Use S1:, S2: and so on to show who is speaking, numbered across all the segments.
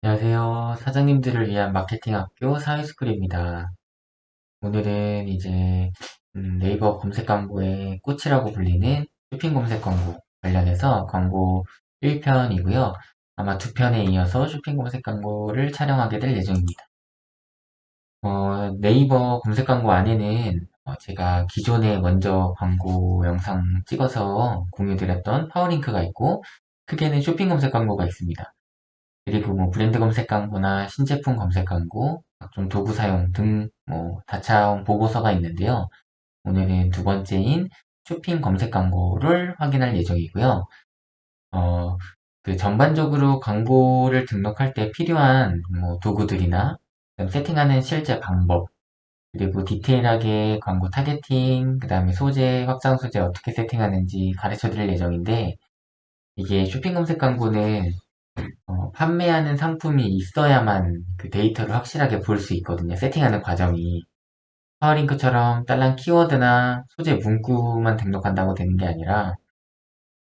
S1: 안녕하세요. 사장님들을 위한 마케팅 학교 사회스쿨입니다. 오늘은 이제 네이버 검색 광고의 꽃이라고 불리는 쇼핑 검색 광고 관련해서 광고 1편이고요. 아마 2편에 이어서 쇼핑 검색 광고를 촬영하게 될 예정입니다. 네이버 검색 광고 안에는 제가 기존에 먼저 광고 영상 찍어서 공유드렸던 파워링크가 있고, 크게는 쇼핑 검색 광고가 있습니다. 그리고 뭐 브랜드 검색 광고나 신제품 검색 광고, 각종 도구 사용 등 뭐 다차원 보고서가 있는데요. 오늘은 두 번째인 쇼핑 검색 광고를 확인할 예정이고요. 어, 그 전반적으로 광고를 등록할 때 필요한 뭐 도구들이나 그다음 세팅하는 실제 방법, 그리고 디테일하게 광고 타겟팅, 그다음에 소재, 확장 소재 어떻게 세팅하는지 가르쳐 드릴 예정인데, 이게 쇼핑 검색 광고는 판매하는 상품이 있어야만 그 데이터를 확실하게 볼 수 있거든요. 세팅하는 과정이. 파워링크처럼 딸랑 키워드나 소재 문구만 등록한다고 되는 게 아니라,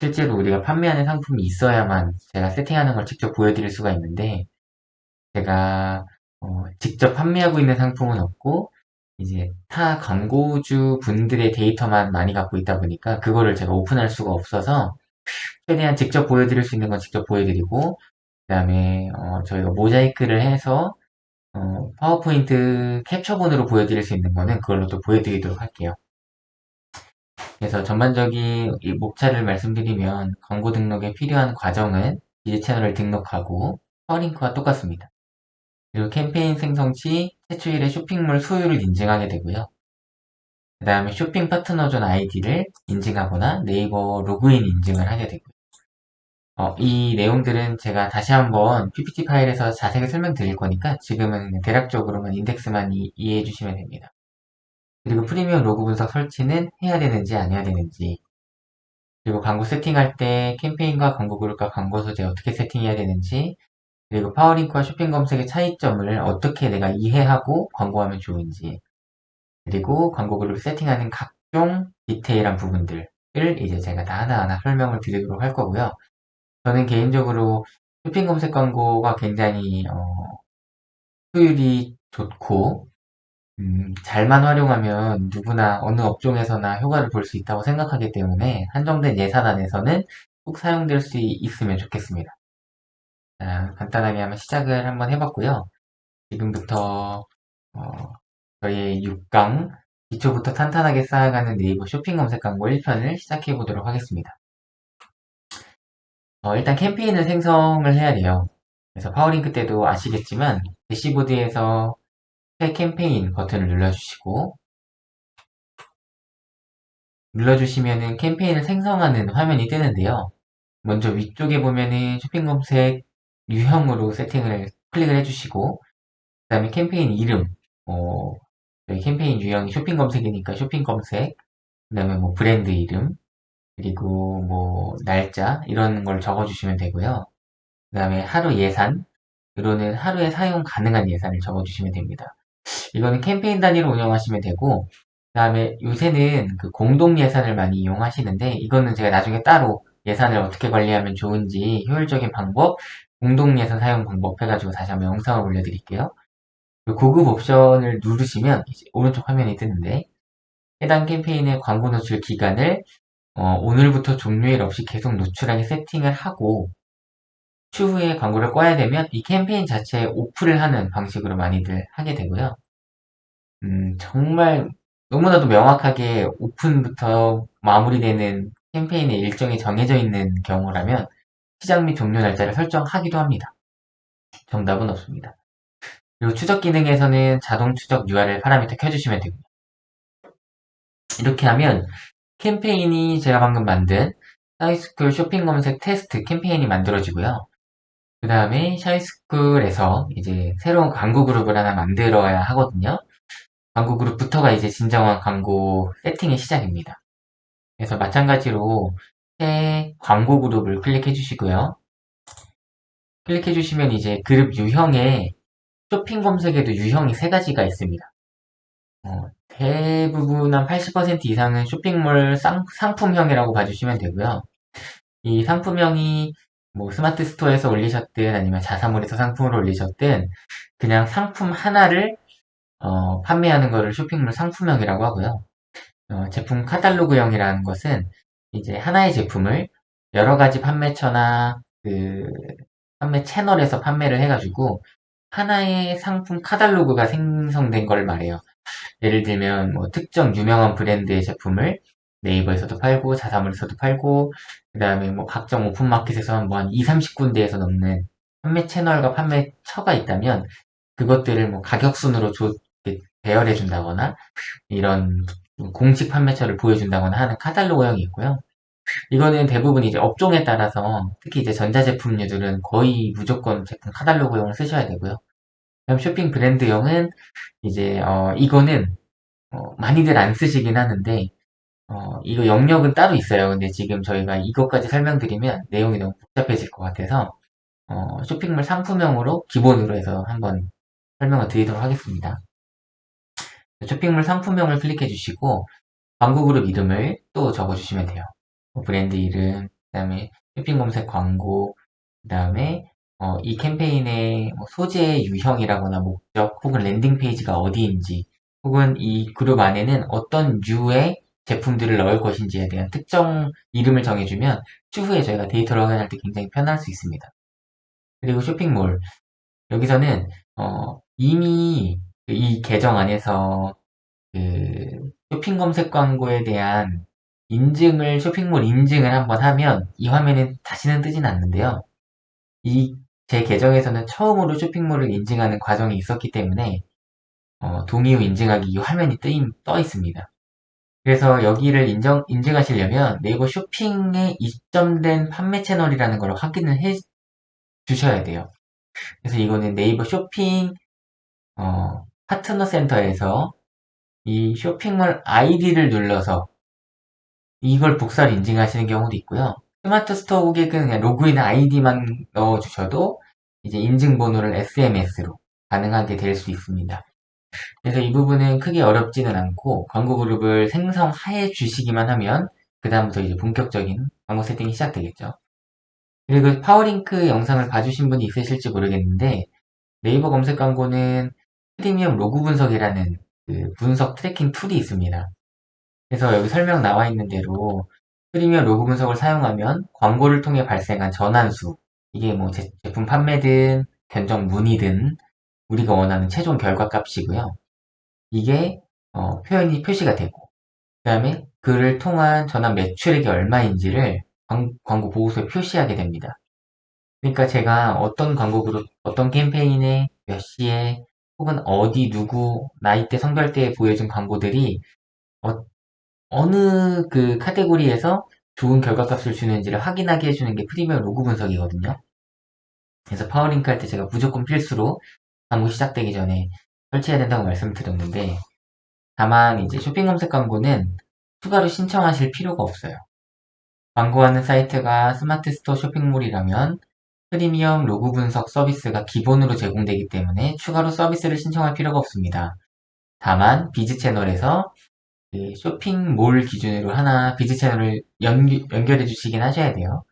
S1: 실제로 우리가 판매하는 상품이 있어야만 제가 세팅하는 걸 직접 보여드릴 수가 있는데, 제가 직접 판매하고 있는 상품은 없고, 이제 타 광고주 분들의 데이터만 많이 갖고 있다 보니까 그거를 제가 오픈할 수가 없어서, 최대한 직접 보여드릴 수 있는 건 직접 보여드리고, 그다음에 저희가 모자이크를 해서 파워포인트 캡처본으로 보여드릴 수 있는 거는 그걸로 또 보여드리도록 할게요. 그래서 전반적인 이 목차를 말씀드리면, 광고 등록에 필요한 과정은 이제 채널을 등록하고 퍼링크와 똑같습니다. 그리고 캠페인 생성 시 최초일의 쇼핑몰 소유를 인증하게 되고요. 그 다음에 쇼핑 파트너존 아이디를 인증하거나 네이버 로그인 인증을 하게 되고요. 이 내용들은 제가 다시 한번 PPT 파일에서 자세히 설명드릴 거니까 지금은 그냥 대략적으로만 인덱스만 이해해 주시면 됩니다. 그리고 프리미엄 로고 분석 설치는 해야 되는지 안 해야 되는지, 그리고 광고 세팅할 때 캠페인과 광고 그룹과 광고 소재 어떻게 세팅해야 되는지, 그리고 파워링크와 쇼핑 검색의 차이점을 어떻게 내가 이해하고 광고하면 좋은지, 그리고 광고 그룹 세팅하는 각종 디테일한 부분들을 이제 제가 다 하나하나 설명을 드리도록 할 거고요. 저는 개인적으로 쇼핑 검색 광고가 굉장히 효율이 좋고, 잘만 활용하면 누구나 어느 업종에서나 효과를 볼 수 있다고 생각하기 때문에 한정된 예산 안에서는 꼭 사용될 수 있으면 좋겠습니다. 자, 간단하게 한번 시작을 한번 해봤고요. 지금부터 어, 저희의 6강, 기초부터 탄탄하게 쌓아가는 네이버 쇼핑 검색 광고 1편을 시작해 보도록 하겠습니다. 일단 캠페인을 생성을 해야 돼요. 그래서 파워링크 때도 아시겠지만 대시보드에서 새 캠페인 버튼을 눌러주시고, 눌러주시면은 캠페인을 생성하는 화면이 뜨는데요. 먼저 위쪽에 보면은 쇼핑 검색 유형으로 세팅을 클릭을 해주시고, 그 다음에 캠페인 이름, 어, 저희 캠페인 유형이 쇼핑 검색이니까 쇼핑 검색, 그 다음에 뭐 브랜드 이름, 그리고 뭐 날짜, 이런 걸 적어주시면 되고요. 그 다음에 하루 예산, 이로는 하루에 사용 가능한 예산을 적어주시면 됩니다. 이거는 캠페인 단위로 운영하시면 되고, 그 다음에 요새는 그 공동 예산을 많이 이용하시는데, 이거는 제가 나중에 따로 예산을 어떻게 관리하면 좋은지 효율적인 방법, 공동 예산 사용 방법 해가지고 다시 한번 영상을 올려드릴게요. 그 고급 옵션을 누르시면 이제 오른쪽 화면이 뜨는데, 해당 캠페인의 광고 노출 기간을 오늘부터 종료일 없이 계속 노출하게 세팅을 하고, 추후에 광고를 꺼야 되면 이 캠페인 자체에 오프를 하는 방식으로 많이들 하게 되고요. 정말 너무나도 명확하게 오픈부터 마무리되는 캠페인의 일정이 정해져 있는 경우라면 시작 및 종료 날짜를 설정하기도 합니다. 정답은 없습니다. 그리고 추적 기능에서는 자동 추적 URL 파라미터 켜주시면 되고요. 이렇게 하면 캠페인이 제가 방금 만든 샤이스쿨 쇼핑 검색 테스트 캠페인이 만들어지고요. 그 다음에 샤이스쿨에서 이제 새로운 광고 그룹을 하나 만들어야 하거든요. 광고 그룹부터가 이제 진정한 광고 세팅의 시작입니다. 그래서 마찬가지로 새 광고 그룹을 클릭해 주시고요. 클릭해 주시면 이제 그룹 유형에 쇼핑 검색에도 유형이 세 가지가 있습니다. 대부분 한 80% 이상은 쇼핑몰 상품형이라고 봐주시면 되고요. 이 상품형이 뭐 스마트 스토어에서 올리셨든 아니면 자사몰에서 상품을 올리셨든 그냥 상품 하나를 판매하는 거를 쇼핑몰 상품명이라고 하고요. 제품 카탈로그형이라는 것은 이제 하나의 제품을 여러 가지 판매처나 그 판매 채널에서 판매를 해가지고 하나의 상품 카탈로그가 생성된 걸 말해요. 예를 들면 뭐 특정 유명한 브랜드의 제품을 네이버에서도 팔고 자사몰에서도 팔고 그다음에 뭐 각종 오픈마켓에서 뭐 한 2, 30군데에서 넘는 판매 채널과 판매처가 있다면 그것들을 뭐 가격 순으로 이렇게 배열해 준다거나 이런 공식 판매처를 보여준다거나 하는 카탈로그형이 있고요. 이거는 대부분 이제 업종에 따라서 특히 이제 전자제품류들은 거의 무조건 제품 카탈로그형을 쓰셔야 되고요. 그다음 쇼핑 브랜드형은 이제 이거는 많이들 안 쓰시긴 하는데 이거 영역은 따로 있어요. 근데 지금 저희가 이것까지 설명드리면 내용이 너무 복잡해질 것 같아서 쇼핑몰 상품형으로 기본으로 해서 한번 설명을 드리도록 하겠습니다. 쇼핑몰 상품명을 클릭해 주시고 광고 그룹 이름을 또 적어주시면 돼요. 뭐 브랜드 이름, 그 다음에 쇼핑 검색 광고, 그 다음에 이 캠페인의 뭐 소재 유형이라거나 목적 혹은 랜딩 페이지가 어디인지 혹은 이 그룹 안에는 어떤 류의 제품들을 넣을 것인지에 대한 특정 이름을 정해주면 추후에 저희가 데이터를 확인할 때 굉장히 편할 수 있습니다. 그리고 쇼핑몰 여기서는 이미 이 계정 안에서 그 쇼핑 검색 광고에 대한 인증을 쇼핑몰 인증을 한번 하면 이 화면은 다시는 뜨진 않는데요. 이 제 계정에서는 처음으로 쇼핑몰을 인증하는 과정이 있었기 때문에 동의 후 인증하기 이 화면이 떠 있습니다. 그래서 여기를 인증하시려면 네이버 쇼핑에 입점된 판매 채널이라는 걸 확인을 해 주셔야 돼요. 그래서 이거는 네이버 쇼핑 파트너 센터에서 이 쇼핑몰 아이디를 눌러서 이걸 복사를 인증하시는 경우도 있고요. 스마트 스토어 고객은 그냥 로그인 아이디만 넣어주셔도 이제 인증번호를 SMS로 가능하게 될 수 있습니다. 그래서 이 부분은 크게 어렵지는 않고 광고 그룹을 생성해 주시기만 하면 그 다음부터 이제 본격적인 광고 세팅이 시작되겠죠. 그리고 파워링크 영상을 봐주신 분이 있으실지 모르겠는데 네이버 검색 광고는 프리미엄 로그 분석이라는 그 분석 트래킹 툴이 있습니다. 그래서 여기 설명 나와 있는 대로 프리미엄 로그 분석을 사용하면 광고를 통해 발생한 전환수, 이게 뭐 제품 판매든 견적 문의든 우리가 원하는 최종 결과 값이고요. 이게 표시가 되고 그 다음에 그를 통한 전환 매출액이 얼마인지를 광고 보고서에 표시하게 됩니다. 그러니까 제가 어떤 광고 그룹, 어떤 캠페인에 몇 시에 혹은 어디 누구 나이대 성별대에 보여준 광고들이 어느 그 카테고리에서 좋은 결과값을 주는지를 확인하게 해주는 게 프리미엄 로그 분석이거든요. 그래서 파워링크 할 때 제가 무조건 필수로 광고 시작되기 전에 설치해야 된다고 말씀드렸는데 다만 이제 쇼핑 검색 광고는 추가로 신청하실 필요가 없어요. 광고하는 사이트가 스마트 스토어 쇼핑몰이라면 프리미엄 로그 분석 서비스가 기본으로 제공되기 때문에 추가로 서비스를 신청할 필요가 없습니다. 다만 비즈 채널에서 그 쇼핑몰 기준으로 하나 비즈 채널을 연결해 주시긴 하셔야 돼요.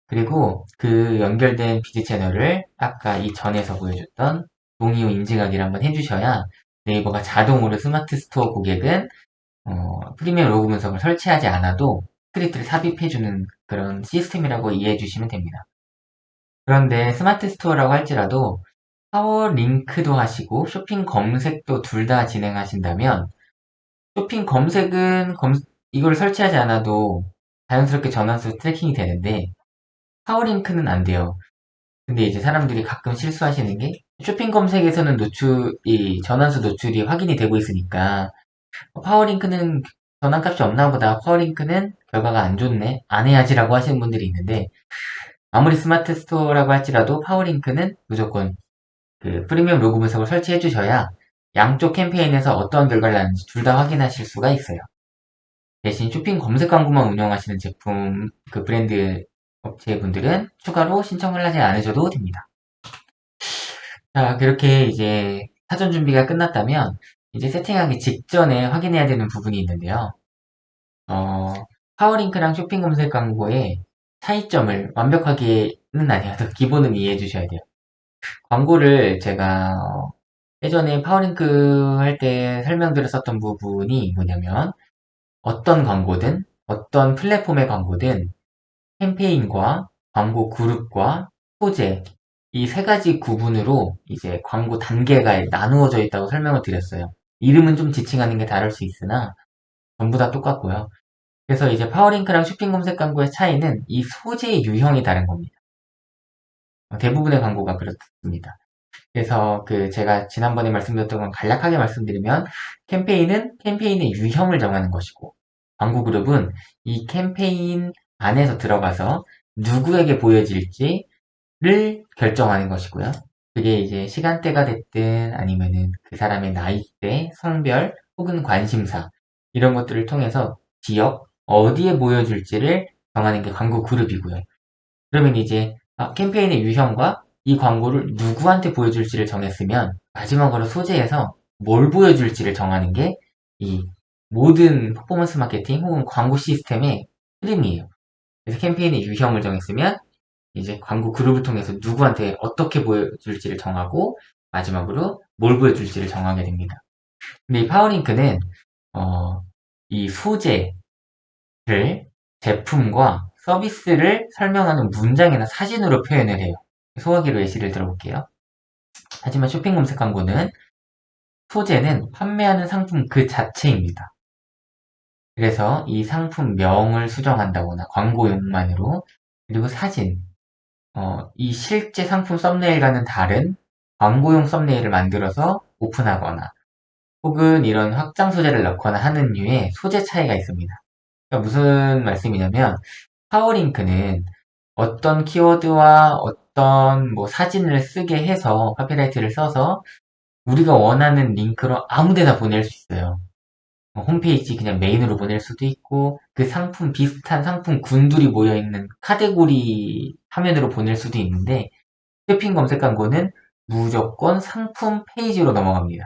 S1: 그리고 그 연결된 비즈 채널을 아까 이 전에서 보여줬던 동의 후 인증하기를 한번 해주셔야 네이버가 자동으로 스마트 스토어 고객은 프리미엄 로그 분석을 설치하지 않아도 스크립트를 삽입해주는 그런 시스템이라고 이해해 주시면 됩니다. 그런데 스마트 스토어라고 할지라도 파워 링크도 하시고 쇼핑 검색도 둘 다 진행하신다면 쇼핑 검색은 이걸 설치하지 않아도 자연스럽게 전환수 트래킹이 되는데 파워링크는 안 돼요. 근데 이제 사람들이 가끔 실수하시는 게 쇼핑 검색에서는 전환수 노출이 확인이 되고 있으니까 파워링크는 전환값이 없나 보다. 파워링크는 결과가 안 좋네. 안 해야지라고 하시는 분들이 있는데 아무리 스마트 스토어라고 할지라도 파워링크는 무조건 그 프리미엄 로그 분석을 설치해 주셔야 양쪽 캠페인에서 어떠한 결과를 나는지 둘 다 확인하실 수가 있어요. 대신 쇼핑 검색 광고만 운영하시는 제품, 그 브랜드 업체분들은 추가로 신청을 하지 않으셔도 됩니다. 자, 그렇게 이제 사전 준비가 끝났다면 이제 세팅하기 직전에 확인해야 되는 부분이 있는데요. 어, 파워링크랑 쇼핑 검색 광고에 차이점을 완벽하게는 아니어도 기본은 이해해 주셔야 돼요. 광고를 제가 예전에 파워링크 할 때 설명드렸었던 부분이 뭐냐면 어떤 광고든 어떤 플랫폼의 광고든 캠페인과 광고 그룹과 소재 이 세 가지 구분으로 이제 광고 단계가 나누어져 있다고 설명을 드렸어요. 이름은 좀 지칭하는 게 다를 수 있으나 전부 다 똑같고요. 그래서 이제 파워링크랑 쇼핑 검색 광고의 차이는 이 소재의 유형이 다른 겁니다. 대부분의 광고가 그렇습니다. 그래서 그 제가 지난번에 말씀드렸던 건 간략하게 말씀드리면 캠페인은 캠페인의 유형을 정하는 것이고 광고 그룹은 이 캠페인 안에서 들어가서 누구에게 보여질지를 결정하는 것이고요. 그게 이제 시간대가 됐든 아니면은 그 사람의 나이대, 성별 혹은 관심사 이런 것들을 통해서 지역 어디에 보여줄지를 정하는 게 광고 그룹이고요. 그러면 이제 캠페인의 유형과 이 광고를 누구한테 보여줄지를 정했으면 마지막으로 소재에서 뭘 보여줄지를 정하는 게 이 모든 퍼포먼스 마케팅 혹은 광고 시스템의 흐름이에요. 그래서 캠페인의 유형을 정했으면 이제 광고 그룹을 통해서 누구한테 어떻게 보여줄지를 정하고 마지막으로 뭘 보여줄지를 정하게 됩니다. 근데 이 파워링크는 이 소재를 제품과 서비스를 설명하는 문장이나 사진으로 표현을 해요. 소화기로 예시를 들어볼게요. 하지만 쇼핑 검색 광고는 소재는 판매하는 상품 그 자체입니다. 그래서 이 상품명을 수정한다거나 광고용만으로 그리고 사진, 이 실제 상품 썸네일과는 다른 광고용 썸네일을 만들어서 오픈하거나 혹은 이런 확장 소재를 넣거나 하는 류의 소재 차이가 있습니다. 그러니까 무슨 말씀이냐면 파워링크는 어떤 키워드와 어떤 뭐 사진을 쓰게 해서 카피라이트를 써서 우리가 원하는 링크로 아무 데나 보낼 수 있어요. 홈페이지 그냥 메인으로 보낼 수도 있고 그 상품 비슷한 상품 군들이 모여있는 카테고리 화면으로 보낼 수도 있는데 쇼핑 검색 광고는 무조건 상품 페이지로 넘어갑니다.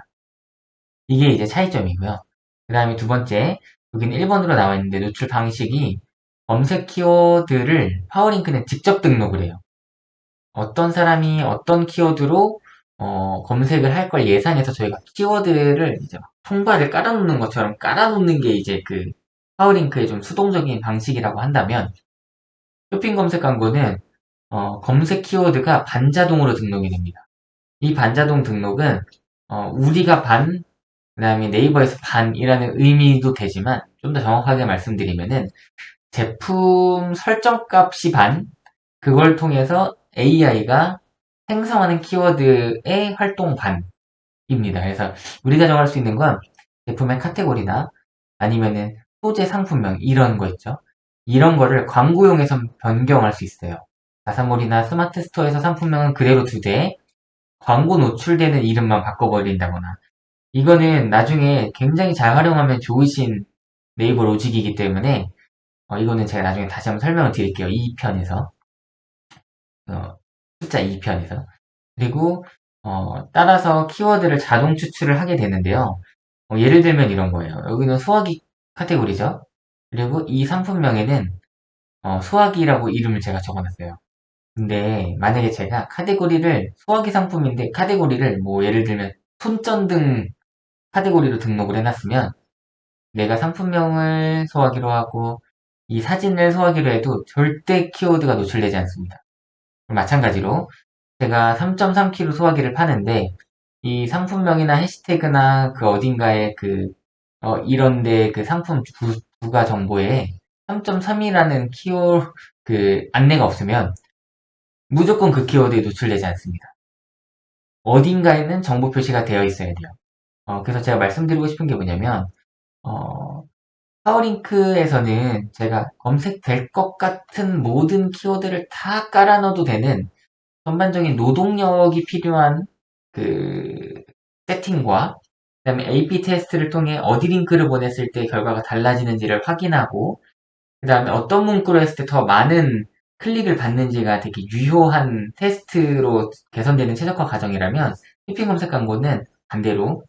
S1: 이게 이제 차이점이고요. 그 다음에 두 번째, 여기는 1번으로 나와 있는데 노출 방식이 검색 키워드를 파워링크는 직접 등록을 해요. 어떤 사람이 어떤 키워드로 검색을 할 걸 예상해서 저희가 키워드를 이제 막 통발을 깔아놓는 것처럼 깔아놓는 게 이제 그 파워링크의 좀 수동적인 방식이라고 한다면 쇼핑 검색 광고는 검색 키워드가 반자동으로 등록이 됩니다. 이 반자동 등록은 우리가 반, 그 다음에 네이버에서 반이라는 의미도 되지만 좀 더 정확하게 말씀드리면은 제품 설정 값이 반, 그걸 통해서 AI가 생성하는 키워드의 활동 반입니다. 그래서 우리가 정할 수 있는 건 제품의 카테고리나 아니면은 소재 상품명 이런 거 있죠. 이런 거를 광고용에서 변경할 수 있어요. 가사몰이나 스마트 스토어에서 상품명은 그대로 두되 광고 노출되는 이름만 바꿔버린다거나 이거는 나중에 굉장히 잘 활용하면 좋으신 네이버 로직이기 때문에 이거는 제가 나중에 다시 한번 설명을 드릴게요. 2편에서 숫자 2편에서 그리고 따라서 키워드를 자동 추출을 하게 되는데요. 예를 들면 이런 거예요. 여기는 소화기 카테고리죠. 그리고 이 상품명에는 소화기라고 이름을 제가 적어놨어요. 근데 만약에 제가 카테고리를 소화기 상품인데 카테고리를 뭐 예를 들면 손전등 카테고리로 등록을 해놨으면 내가 상품명을 소화기로 하고 이 사진을 소화기로 해도 절대 키워드가 노출되지 않습니다. 마찬가지로 제가 3.3kg 소화기를 파는데 이 상품명이나 해시태그나 그 어딘가에 이런데 그 상품 부가 정보에 3.3이라는 그 안내가 없으면 무조건 그 키워드에 노출되지 않습니다. 어딘가에는 정보 표시가 되어 있어야 돼요. 그래서 제가 말씀드리고 싶은 게 뭐냐면 어, 파워링크에서는 제가 검색될 것 같은 모든 키워드를 다 깔아 넣어도 되는 전반적인 노동력이 필요한 그 세팅과 그다음에 AP 테스트를 통해 어디 링크를 보냈을 때 결과가 달라지는지를 확인하고 그다음에 어떤 문구로 했을 때 더 많은 클릭을 받는지가 되게 유효한 테스트로 개선되는 최적화 과정이라면 쇼핑 검색 광고는 반대로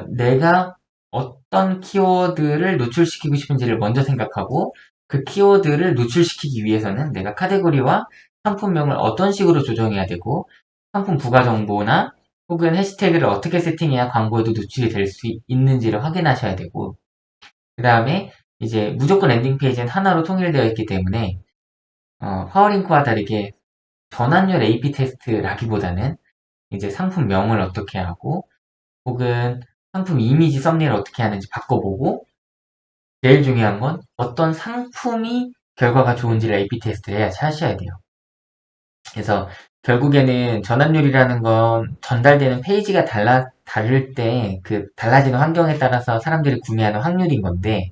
S1: 내가 어떤 키워드를 노출시키고 싶은지를 먼저 생각하고 그 키워드를 노출시키기 위해서는 내가 카테고리와 상품명을 어떤 식으로 조정해야 되고 상품 부가 정보나 혹은 해시태그를 어떻게 세팅해야 광고에도 노출이 될 수 있는지를 확인하셔야 되고 그 다음에 이제 무조건 랜딩 페이지는 하나로 통일되어 있기 때문에 파워링크와 다르게 전환율 AP 테스트라기보다는 이제 상품명을 어떻게 하고 혹은 상품 이미지 썸네일을 어떻게 하는지 바꿔보고 제일 중요한 건 어떤 상품이 결과가 좋은지를 AP 테스트를 해야 하셔야 돼요. 그래서 결국에는 전환율이라는 건 전달되는 페이지가 다를 때 그 달라지는 환경에 따라서 사람들이 구매하는 확률인 건데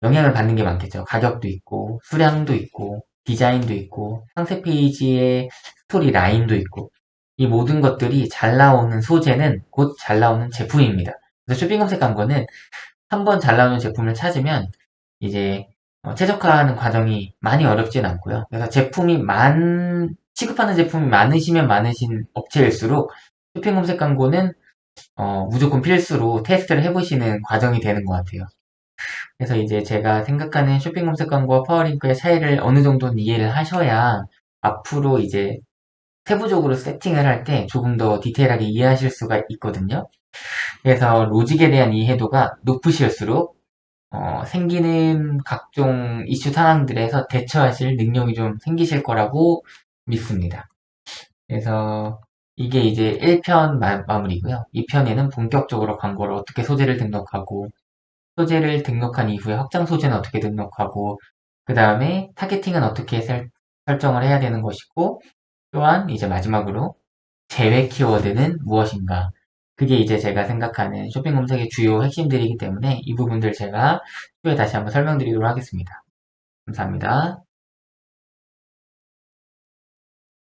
S1: 영향을 받는 게 많겠죠. 가격도 있고 수량도 있고 디자인도 있고 상세 페이지의 스토리 라인도 있고 이 모든 것들이 잘 나오는 소재는 곧 잘 나오는 제품입니다. 그래서 쇼핑 검색 광고는 한 번 잘 나오는 제품을 찾으면 이제 최적화하는 과정이 많이 어렵진 않고요. 그래서 취급하는 제품이 많으시면 많으신 업체일수록 쇼핑 검색 광고는 무조건 필수로 테스트를 해보시는 과정이 되는 것 같아요. 그래서 이제 제가 생각하는 쇼핑 검색 광고와 파워링크의 차이를 어느 정도는 이해를 하셔야 앞으로 이제 세부적으로 세팅을 할 때 조금 더 디테일하게 이해하실 수가 있거든요. 그래서 로직에 대한 이해도가 높으실수록 생기는 각종 이슈 상황들에서 대처하실 능력이 좀 생기실 거라고 믿습니다. 그래서 이게 이제 1편 마무리고요. 2편에는 본격적으로 광고를 어떻게 소재를 등록하고 소재를 등록한 이후에 확장 소재는 어떻게 등록하고 그 다음에 타겟팅은 어떻게 설정을 해야 되는 것이고 또한 이제 마지막으로 제외 키워드는 무엇인가 그게 이제 제가 생각하는 쇼핑 검색의 주요 핵심들이기 때문에 이 부분들 제가 후에 다시 한번 설명드리도록 하겠습니다. 감사합니다.